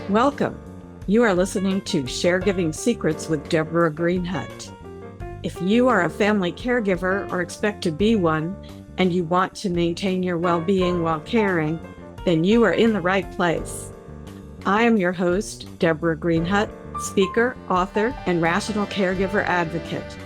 Welcome. You are listening to Sharegiving Secrets with Deborah Greenhut. If you are a family caregiver or expect to be one, and you want to maintain your well-being while caring, then you are in the right place. I am your host, Deborah Greenhut, speaker, author, and rational caregiver advocate.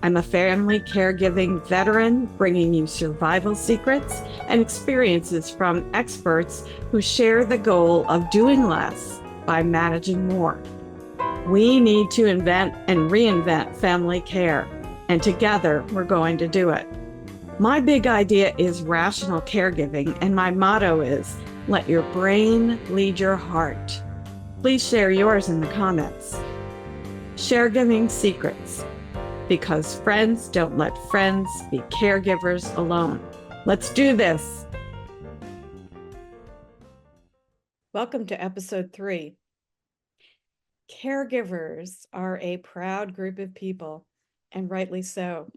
I'm a family caregiving veteran, bringing you survival secrets and experiences from experts who share the goal of doing less by managing more. We need to invent and reinvent family care, and together we're going to do it. My big idea is rational caregiving, and my motto is, let your brain lead your heart. Please share yours in the comments. Sharegiving Secrets, because friends don't let friends be caregivers alone. Let's do this. Welcome to episode 3. Caregivers are a proud group of people, and rightly so.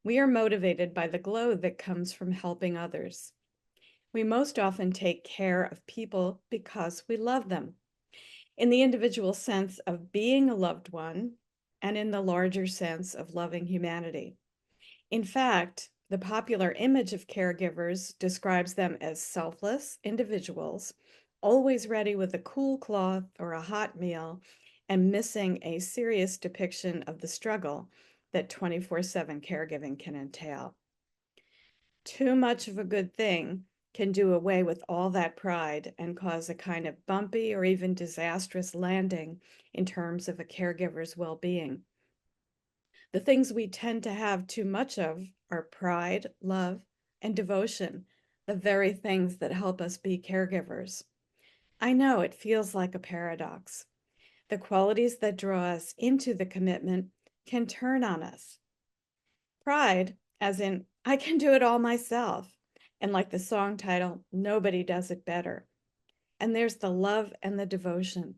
We are motivated by the glow that comes from helping others. We most often take care of people because we love them, in the individual sense of being a loved one, and in the larger sense of loving humanity. In fact, the popular image of caregivers describes them as selfless individuals, always ready with a cool cloth or a hot meal, and missing a serious depiction of the struggle that 24/7 caregiving can entail. Too much of a good thing can do away with all that pride and cause a kind of bumpy or even disastrous landing in terms of a caregiver's well-being. The things we tend to have too much of are pride, love, and devotion, the very things that help us be caregivers. I know it feels like a paradox. The qualities that draw us into the commitment can turn on us. Pride, as in, I can do it all myself, and like the song title, nobody does it better. And there's the love and the devotion.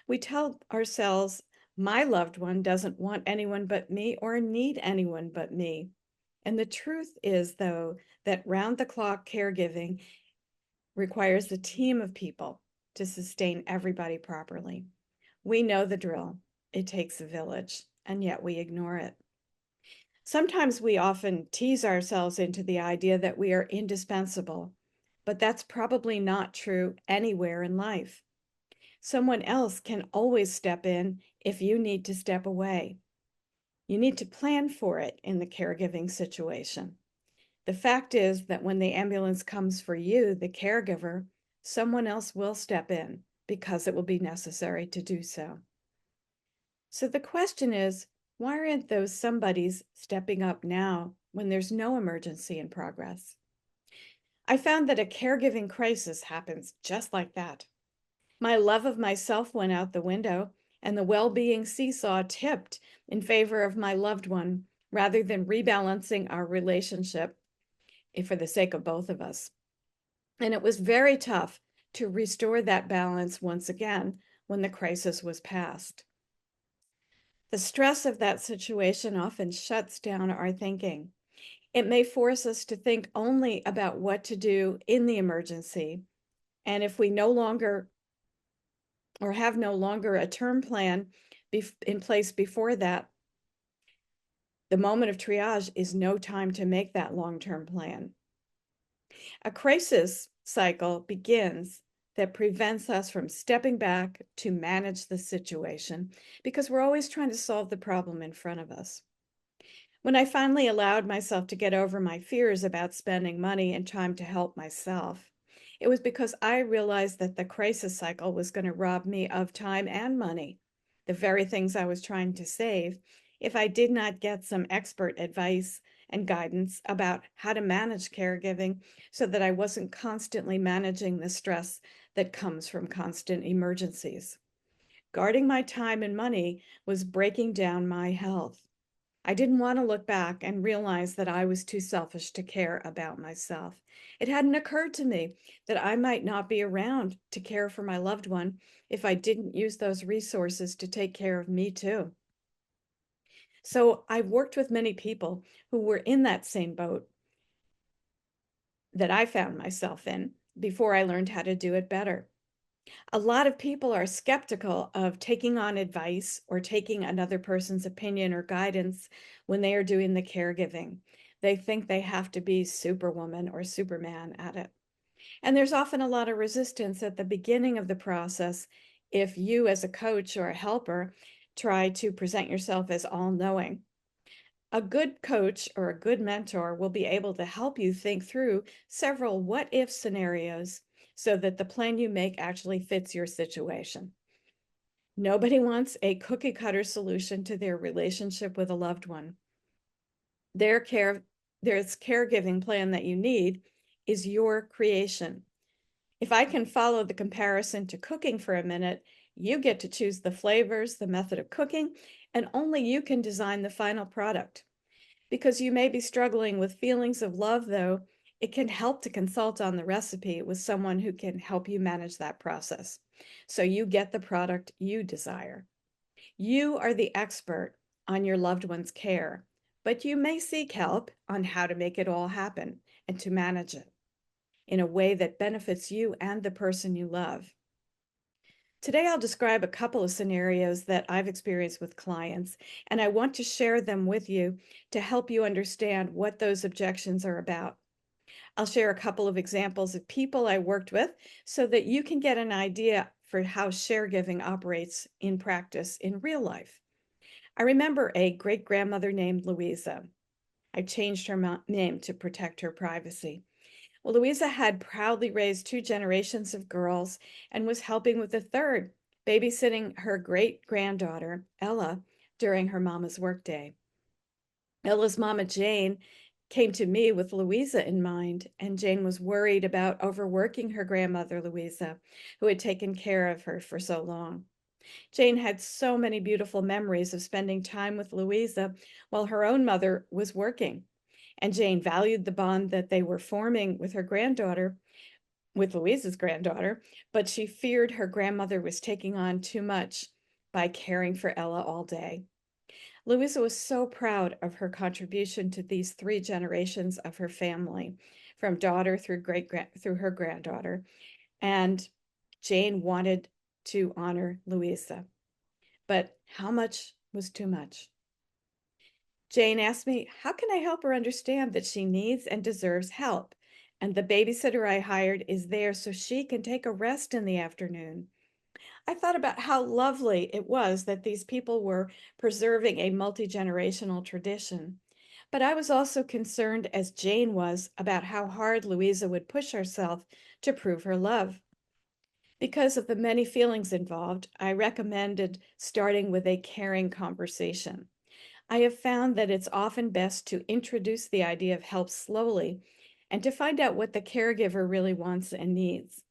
We tell ourselves, my loved one doesn't want anyone but me or need anyone but me. And the truth is, though, that round-the-clock caregiving requires a team of people to sustain everybody properly. We know the drill. It takes a village, and yet we ignore it. Sometimes we often tease ourselves into the idea that we are indispensable, but that's probably not true anywhere in life. Someone else can always step in if you need to step away. You need to plan for it in the caregiving situation. The fact is that when the ambulance comes for you, the caregiver, someone else will step in because it will be necessary to do so. So the question is, why aren't those somebodies stepping up now when there's no emergency in progress? I found that a caregiving crisis happens just like that. My love of myself went out the window, and the well-being seesaw tipped in favor of my loved one, rather than rebalancing our relationship for the sake of both of us. And it was very tough to restore that balance once again when the crisis was past. The stress of that situation often shuts down our thinking. It may force us to think only about what to do in the emergency. And if we no longer or have no longer a term plan in place before that, the moment of triage is no time to make that long-term plan. A crisis cycle begins that prevents us from stepping back to manage the situation because we're always trying to solve the problem in front of us. When I finally allowed myself to get over my fears about spending money and time to help myself, it was because I realized that the crisis cycle was going to rob me of time and money, the very things I was trying to save, if I did not get some expert advice and guidance about how to manage caregiving so that I wasn't constantly managing the stress that comes from constant emergencies. Guarding my time and money was breaking down my health. I didn't want to look back and realize that I was too selfish to care about myself. It hadn't occurred to me that I might not be around to care for my loved one if I didn't use those resources to take care of me too. So I've worked with many people who were in that same boat that I found myself in before I learned how to do it better. A lot of people are skeptical of taking on advice or taking another person's opinion or guidance when they are doing the caregiving. They think they have to be superwoman or superman at it. And there's often a lot of resistance at the beginning of the process if you, as a coach or a helper, try to present yourself as all knowing. A good coach or a good mentor will be able to help you think through several what if scenarios so that the plan you make actually fits your situation. Nobody wants a cookie cutter solution to their relationship with a loved one. Their caregiving plan that you need is your creation. If I can follow the comparison to cooking for a minute, you get to choose the flavors, the method of cooking, and only you can design the final product. Because you may be struggling with feelings of love, though, it can help to consult on the recipe with someone who can help you manage that process. So you get the product you desire. You are the expert on your loved one's care, but you may seek help on how to make it all happen and to manage it in a way that benefits you and the person you love. Today, I'll describe a couple of scenarios that I've experienced with clients, and I want to share them with you to help you understand what those objections are about. I'll share a couple of examples of people I worked with so that you can get an idea for how Sharegiving operates in practice in real life. I remember a great grandmother named Louisa. I changed her name to protect her privacy. Well, Louisa had proudly raised two generations of girls and was helping with the third, babysitting her great granddaughter, Ella, during her mama's workday. Ella's mama, Jane, came to me with Louisa in mind, and Jane was worried about overworking her grandmother, Louisa, who had taken care of her for so long. Jane had so many beautiful memories of spending time with Louisa while her own mother was working. And Jane valued the bond that they were forming with her granddaughter, with Louisa's granddaughter, but she feared her grandmother was taking on too much by caring for Ella all day. Louisa was so proud of her contribution to these three generations of her family, from daughter through through her granddaughter, and Jane wanted to honor Louisa. But how much was too much? Jane asked me, how can I help her understand that she needs and deserves help? And the babysitter I hired is there so she can take a rest in the afternoon. I thought about how lovely it was that these people were preserving a multi-generational tradition. But I was also concerned, as Jane was, about how hard Louisa would push herself to prove her love. Because of the many feelings involved, I recommended starting with a caring conversation. I have found that it's often best to introduce the idea of help slowly and to find out what the caregiver really wants and needs.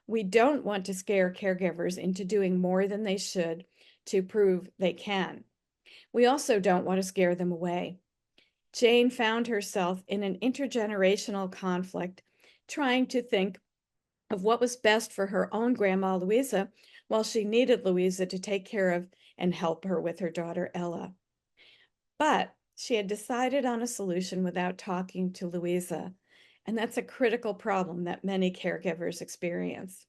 We don't want to scare caregivers into doing more than they should to prove they can. We also don't want to scare them away. Jane found herself in an intergenerational conflict, trying to think of what was best for her own grandma, Louisa, while she needed Louisa to take care of and help her with her daughter, Ella. But she had decided on a solution without talking to Louisa, and that's a critical problem that many caregivers experience.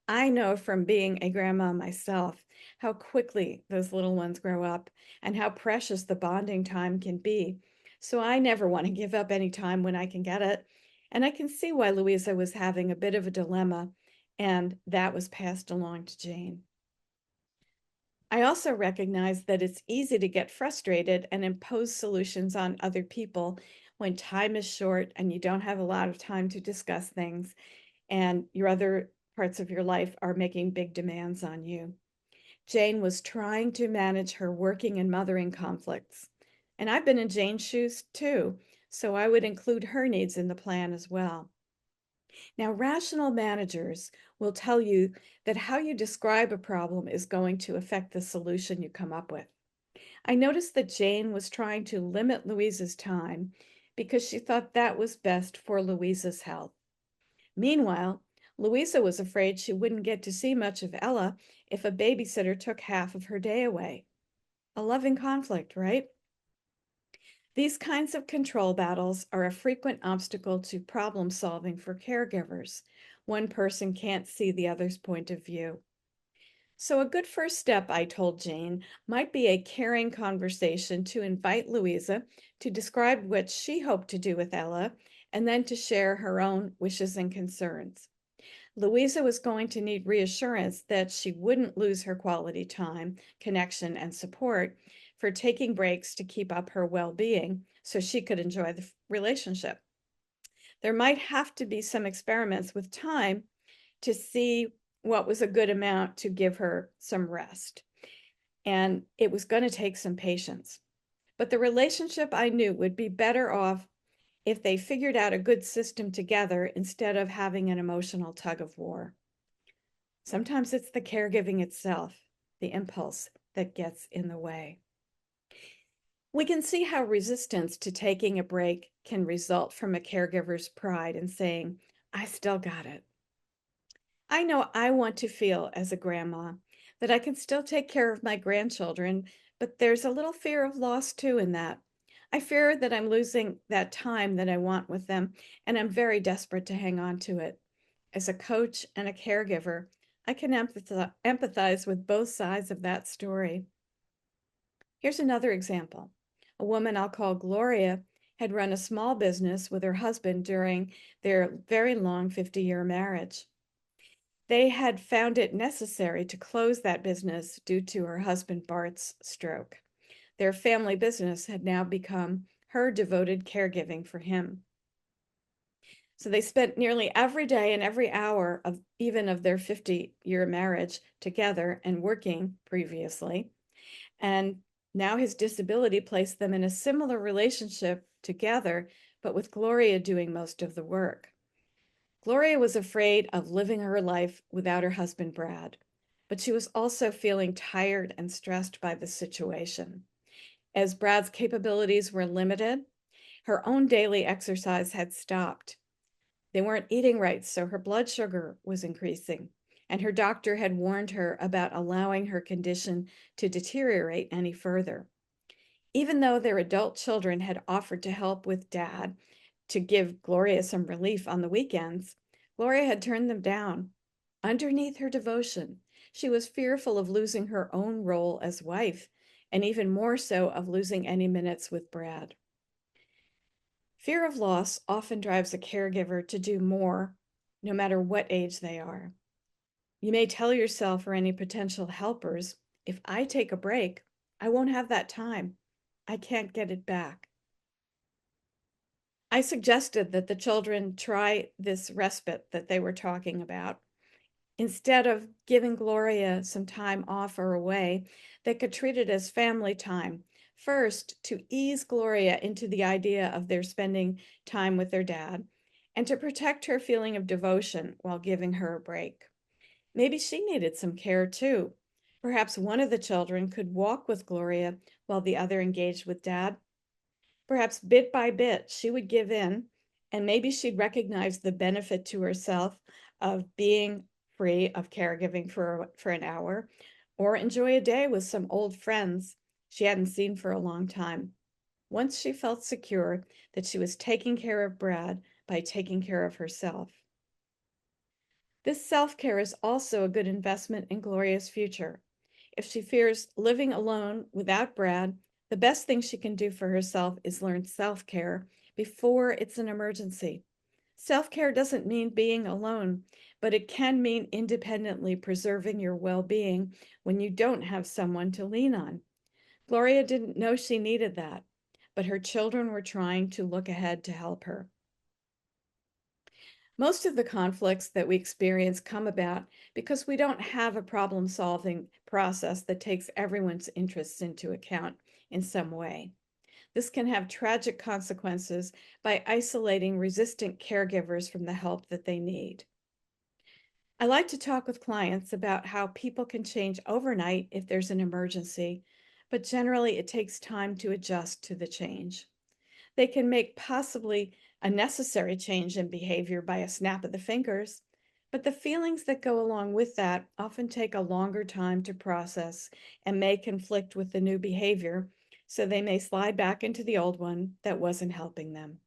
I know from being a grandma myself how quickly those little ones grow up and how precious the bonding time can be. So I never want to give up any time when I can get it. And I can see why Louisa was having a bit of a dilemma, and that was passed along to Jane. I also recognize that it's easy to get frustrated and impose solutions on other people when time is short and you don't have a lot of time to discuss things and your other parts of your life are making big demands on you. Jane was trying to manage her working and mothering conflicts. And I've been in Jane's shoes too, so I would include her needs in the plan as well. Now, rational managers will tell you that how you describe a problem is going to affect the solution you come up with. I noticed that Jane was trying to limit Louisa's time because she thought that was best for Louisa's health. Meanwhile, Louisa was afraid she wouldn't get to see much of Ella if a babysitter took half of her day away. A loving conflict, right? These kinds of control battles are a frequent obstacle to problem solving for caregivers. one person can't see the other's point of view. So, a good first step, I told Jane, might be a caring conversation to invite Louisa to describe what she hoped to do with Ella and then to share her own wishes and concerns. Louisa was going to need reassurance that she wouldn't lose her quality time, connection, and support for taking breaks to keep up her well being so she could enjoy the relationship. There might have to be some experiments with time to see what was a good amount to give her some rest. And it was going to take some patience. But the relationship I knew would be better off if they figured out a good system together instead of having an emotional tug of war. Sometimes it's the caregiving itself, the impulse, that gets in the way. We can see how resistance to taking a break can result from a caregiver's pride in saying, I still got it. I know I want to feel as a grandma that I can still take care of my grandchildren, but there's a little fear of loss too in that. I fear that I'm losing that time that I want with them, and I'm very desperate to hang on to it. As a coach and a caregiver, I can empathize with both sides of that story. Here's another example. A woman I'll call Gloria had run a small business with her husband during their very long 50-year marriage. They had found it necessary to close that business due to her husband Bart's stroke. Their family business had now become her devoted caregiving for him. So they spent nearly every day and every hour of even of their 50-year marriage together and working previously. And now his disability placed them in a similar relationship together, but with Gloria doing most of the work. Gloria was afraid of living her life without her husband, Brad, but she was also feeling tired and stressed by the situation. As Brad's capabilities were limited, her own daily exercise had stopped. They weren't eating right, so her blood sugar was increasing, and her doctor had warned her about allowing her condition to deteriorate any further. Even though their adult children had offered to help with Dad to give Gloria some relief on the weekends, Gloria had turned them down. Underneath her devotion, she was fearful of losing her own role as wife, and even more so of losing any minutes with Brad. Fear of loss often drives a caregiver to do more, no matter what age they are. You may tell yourself or any potential helpers, if I take a break, I won't have that time. I can't get it back. I suggested that the children try this respite that they were talking about. Instead of giving Gloria some time off or away, they could treat it as family time. First, to ease Gloria into the idea of their spending time with their dad, and to protect her feeling of devotion while giving her a break. Maybe she needed some care too. Perhaps one of the children could walk with Gloria while the other engaged with Dad. Perhaps bit by bit, she would give in, and maybe she'd recognize the benefit to herself of being free of caregiving for an hour, or enjoy a day with some old friends she hadn't seen for a long time. Once she felt secure that she was taking care of Brad by taking care of herself. This self-care is also a good investment in Gloria's future. If she fears living alone without Brad, the best thing she can do for herself is learn self-care before it's an emergency. Self-care doesn't mean being alone, but it can mean independently preserving your well-being when you don't have someone to lean on. Gloria didn't know she needed that, but her children were trying to look ahead to help her. Most of the conflicts that we experience come about because we don't have a problem-solving process that takes everyone's interests into account in some way. This can have tragic consequences by isolating resistant caregivers from the help that they need. I like to talk with clients about how people can change overnight if there's an emergency, but generally it takes time to adjust to the change. They can make possibly a necessary change in behavior by a snap of the fingers, but the feelings that go along with that often take a longer time to process and may conflict with the new behavior, so they may slide back into the old one that wasn't helping them.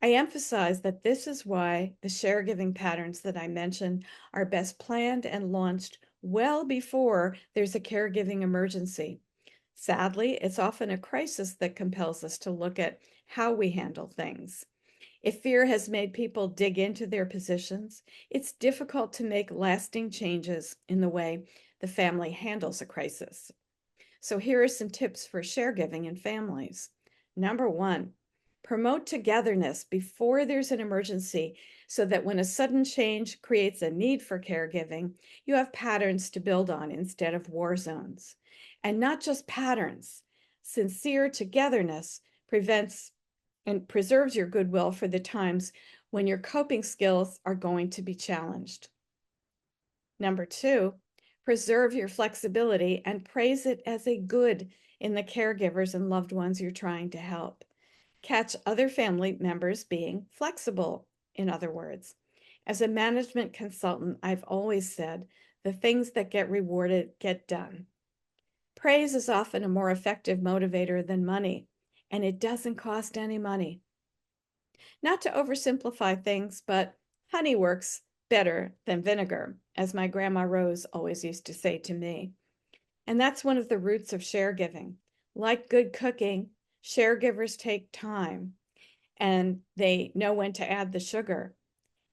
I emphasize that this is why the Sharegiving patterns that I mentioned are best planned and launched well before there's a caregiving emergency. Sadly, it's often a crisis that compels us to look at how we handle things. If fear has made people dig into their positions, it's difficult to make lasting changes in the way the family handles a crisis. So here are some tips for caregiving in families. Number one, promote togetherness before there's an emergency so that when a sudden change creates a need for caregiving, you have patterns to build on instead of war zones. And not just patterns. Sincere togetherness prevents and preserves your goodwill for the times when your coping skills are going to be challenged. Number two, preserve your flexibility and praise it as a good in the caregivers and loved ones you're trying to help. Catch other family members being flexible, in other words. As a management consultant, I've always said, the things that get rewarded get done. Praise is often a more effective motivator than money, and it doesn't cost any money. Not to oversimplify things, but honey works better than vinegar, as my grandma Rose always used to say to me. And that's one of the roots of caregiving. Like good cooking, caregivers take time and they know when to add the sugar.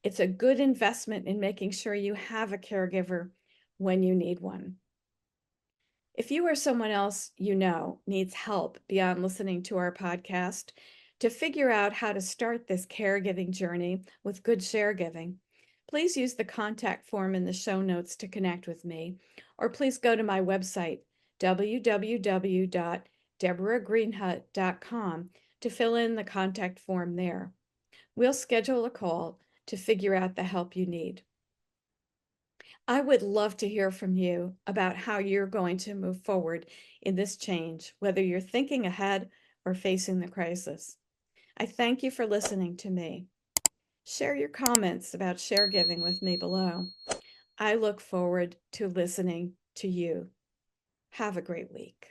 It's a good investment in making sure you have a caregiver when you need one. If you or someone else you know needs help beyond listening to our podcast to figure out how to start this caregiving journey with good caregiving, please use the contact form in the show notes to connect with me, or please go to my website, www.deborahgreenhut.com, to fill in the contact form there. We'll schedule a call to figure out the help you need. I would love to hear from you about how you're going to move forward in this change, whether you're thinking ahead or facing the crisis. I thank you for listening to me. Share your comments about caregiving with me below. I look forward to listening to you. Have a great week.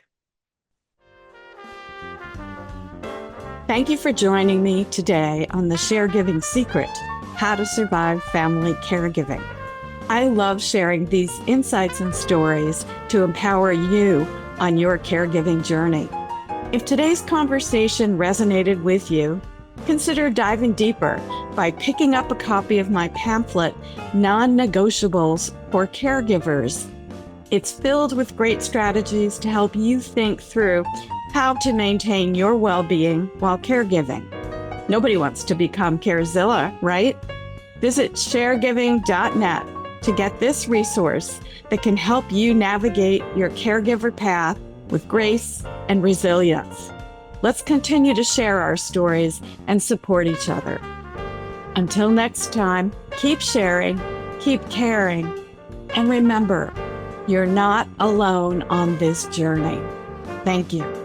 Thank you for joining me today on the Sharegiving Secret, How to Survive Family Caregiving. I love sharing these insights and stories to empower you on your caregiving journey. If today's conversation resonated with you, consider diving deeper by picking up a copy of my pamphlet, Non-Negotiables for Caregivers. It's filled with great strategies to help you think through how to maintain your well-being while caregiving. Nobody wants to become Carezilla, right? Visit sharegiving.net to get this resource that can help you navigate your caregiver path with grace and resilience. Let's continue to share our stories and support each other. Until next time, keep sharing, keep caring, and remember, you're not alone on this journey. Thank you.